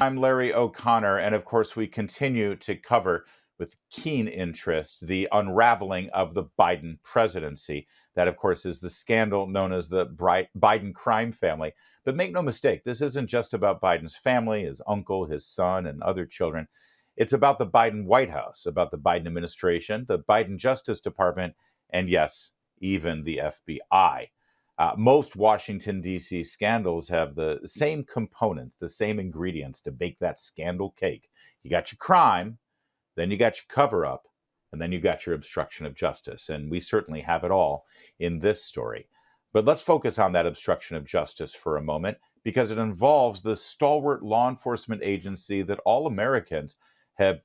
I'm Larry O'Connor, and of course, we continue to cover with keen interest the unraveling of the Biden presidency. That, of course, is the scandal known as the Biden crime family. But make no mistake, this isn't just about Biden's family, his uncle, his son, and other children. It's about the Biden White House, about the Biden administration, the Biden Justice Department, and yes, even the FBI. Most Washington, D.C. scandals have the same components, the same ingredients to bake that scandal cake. You got your crime, then you got your cover up, and then you got your obstruction of justice. And we certainly have it all in this story. But let's focus on that obstruction of justice for a moment, because it involves the stalwart law enforcement agency that all Americans have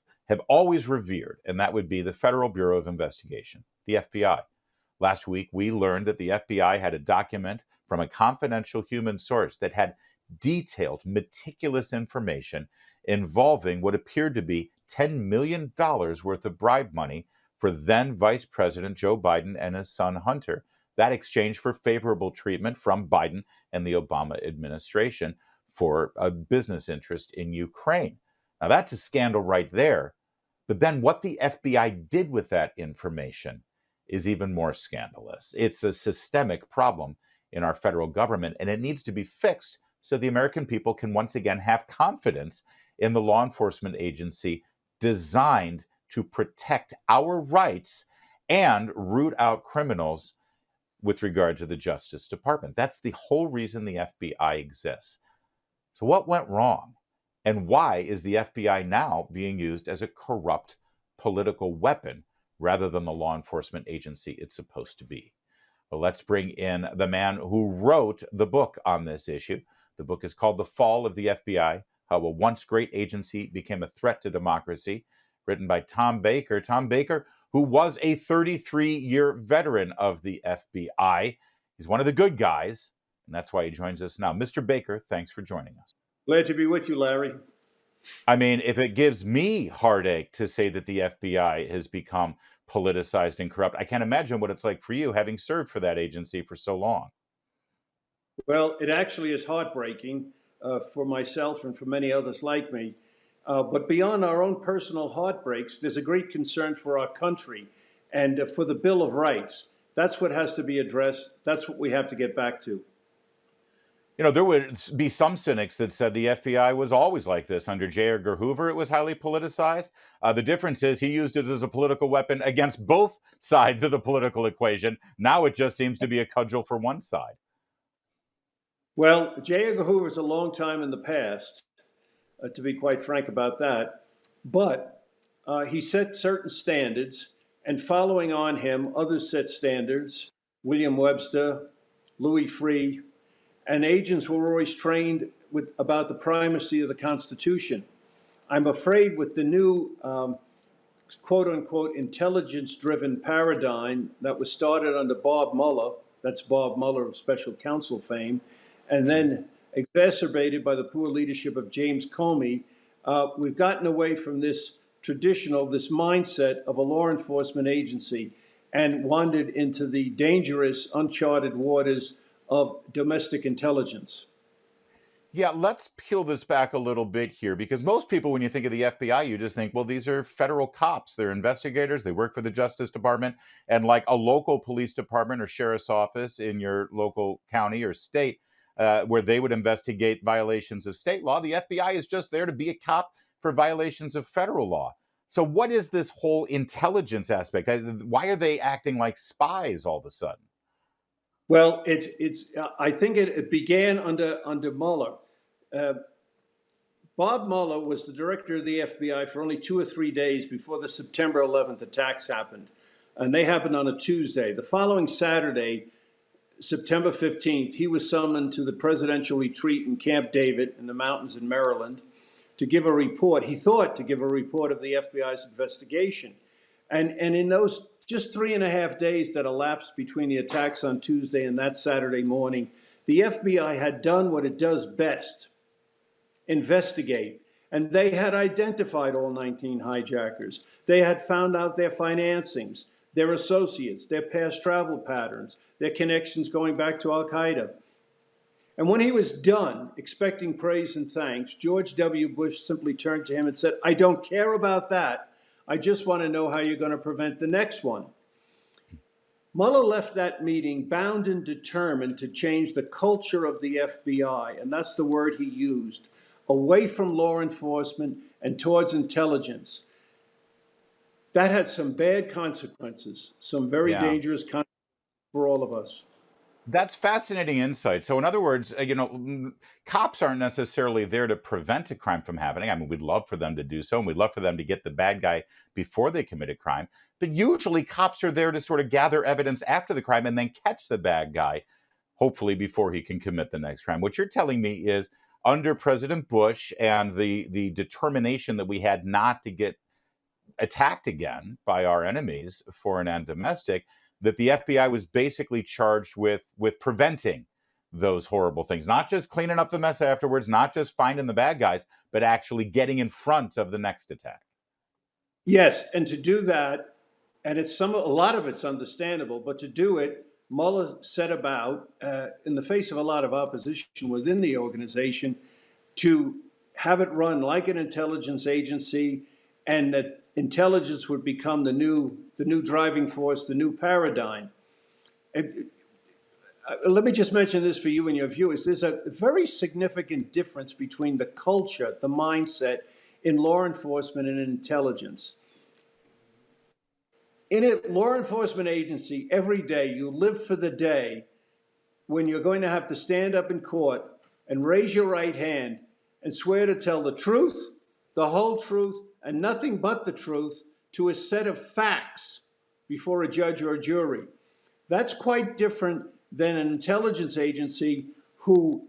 always revered, and that would be the Federal Bureau of Investigation, the FBI. Last week, we learned that the FBI had a document from a confidential human source that had detailed, meticulous information involving what appeared to be $10 million worth of bribe money for then Vice President Joe Biden and his son Hunter. That exchanged for favorable treatment from Biden and the Obama administration for a business interest in Ukraine. Now, that's a scandal right there. But then what the FBI did with that information is even more scandalous. It's a systemic problem in our federal government, and it needs to be fixed so the American people can once again have confidence in the law enforcement agency designed to protect our rights and root out criminals with regard to the Justice Department. That's the whole reason the FBI exists. So what went wrong? And why is the FBI now being used as a corrupt political weapon rather than the law enforcement agency it's supposed to be? Well, let's bring in the man who wrote the book on this issue. The book is called The Fall of the FBI, How a Once Great Agency Became a Threat to Democracy, written by Tom Baker. Tom Baker, who was a 33-year veteran of the FBI. He's one of the good guys, and that's why he joins us now. Mr. Baker, thanks for joining us. Glad to be with you, Larry. I mean, if it gives me heartache to say that the FBI has become politicized and corrupt, I can't imagine what it's like for you, having served for that agency for so long. Well, it actually is heartbreaking for myself and for many others like me. But beyond our own personal heartbreaks, there's a great concern for our country and for the Bill of Rights. That's what has to be addressed. That's what we have to get back to. You know, there would be some cynics that said the FBI was always like this. Under J. Edgar Hoover, it was highly politicized. The difference is he used it as a political weapon against both sides of the political equation. Now it just seems to be a cudgel for one side. Well, J. Edgar Hoover is a long time in the past, to be quite frank about that. But he set certain standards, and following on him, others set standards. William Webster, Louis Freeh, and agents were always trained about the primacy of the Constitution. I'm afraid with the new quote unquote intelligence-driven paradigm that was started under Bob Mueller, that's Bob Mueller of special counsel fame, and then exacerbated by the poor leadership of James Comey, we've gotten away from this mindset of a law enforcement agency and wandered into the dangerous, uncharted waters of domestic intelligence. Yeah, let's peel this back a little bit here, because most people, when you think of the FBI, you just think, well, these are federal cops. They're investigators. They work for the Justice Department. And like a local police department or sheriff's office in your local county or state, where they would investigate violations of state law, the FBI is just there to be a cop for violations of federal law. So what is this whole intelligence aspect? Why are they acting like spies all of a sudden? Well, I think it began under Mueller. Bob Mueller was the director of the FBI for only 2 or 3 days before the September 11th attacks happened. And they happened on a Tuesday. The following Saturday, September 15th, he was summoned to the presidential retreat in Camp David in the mountains in Maryland to give a report. He thought to give a report of the FBI's investigation. And in those just 3.5 days that elapsed between the attacks on Tuesday and that Saturday morning, the FBI had done what it does best: investigate. And they had identified all 19 hijackers. They had found out their financings, their associates, their past travel patterns, their connections going back to Al-Qaeda. And when he was done, expecting praise and thanks, George W. Bush simply turned to him and said, I don't care about that. I just want to know how you're going to prevent the next one. Mueller left that meeting bound and determined to change the culture of the FBI, and that's the word he used, away from law enforcement and towards intelligence. That had some bad consequences, some very Yeah. dangerous consequences for all of us. That's fascinating insight. So, in other words, cops aren't necessarily there to prevent a crime from happening. I mean, we'd love for them to do so, and we'd love for them to get the bad guy before they commit a crime. But usually, cops are there to sort of gather evidence after the crime and then catch the bad guy, hopefully before he can commit the next crime. What you're telling me is, under President Bush and the determination that we had not to get attacked again by our enemies, foreign and domestic, that the FBI was basically charged with preventing those horrible things, not just cleaning up the mess afterwards, not just finding the bad guys, but actually getting in front of the next attack. Yes, and to do that, and a lot of it's understandable, but to do it, Mueller set about, in the face of a lot of opposition within the organization, to have it run like an intelligence agency, and that intelligence would become the new driving force, the new paradigm. Let me just mention this for you and your viewers. There's a very significant difference between the culture, the mindset in law enforcement and in intelligence. In a law enforcement agency, every day you live for the day when you're going to have to stand up in court and raise your right hand and swear to tell the truth, the whole truth, and nothing but the truth to a set of facts before a judge or a jury. That's quite different than an intelligence agency who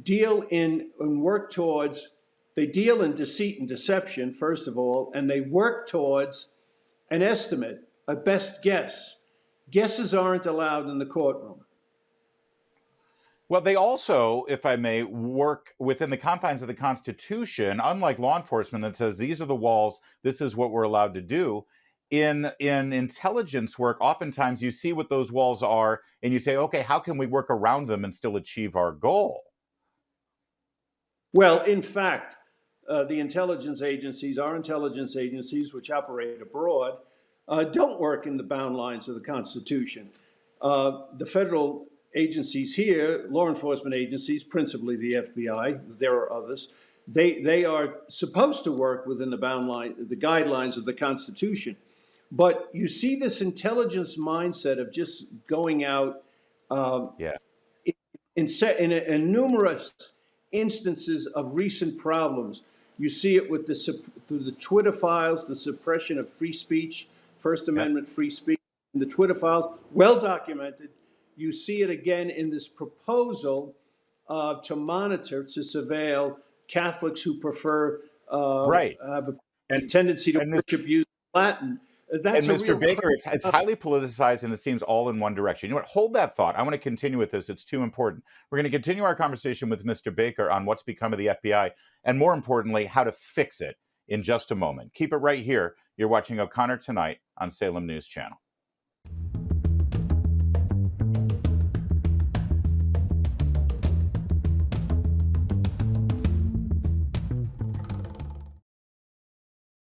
deal in and work towards, they deal in deceit and deception, first of all, and they work towards an estimate, a best guess. Guesses aren't allowed in the courtroom. Well, they also, if I may, work within the confines of the Constitution, unlike law enforcement that says these are the walls, this is what we're allowed to do. In intelligence work, oftentimes you see what those walls are and you say, okay, how can we work around them and still achieve our goal? Well, in fact, the intelligence agencies, our intelligence agencies, which operate abroad, don't work in the bound lines of the Constitution. The federal agencies here, law enforcement agencies, principally the FBI, there are others, they are supposed to work within the bound line, the guidelines of the Constitution. But you see this intelligence mindset of just going out Yeah. in numerous instances of recent problems. You see it with through the Twitter files, the suppression of free speech, First Amendment free speech, in the Twitter files, well documented. You see it again in this proposal to monitor, to surveil Catholics who prefer Right. have a And tendency to and worship using Latin. That's And a Mr. real Baker, it's highly politicized and it seems all in one direction. You know what? Hold that thought. I want to continue with this. It's too important. We're going to continue our conversation with Mr. Baker on what's become of the FBI and, more importantly, how to fix it in just a moment. Keep it right here. You're watching O'Connor Tonight on Salem News Channel.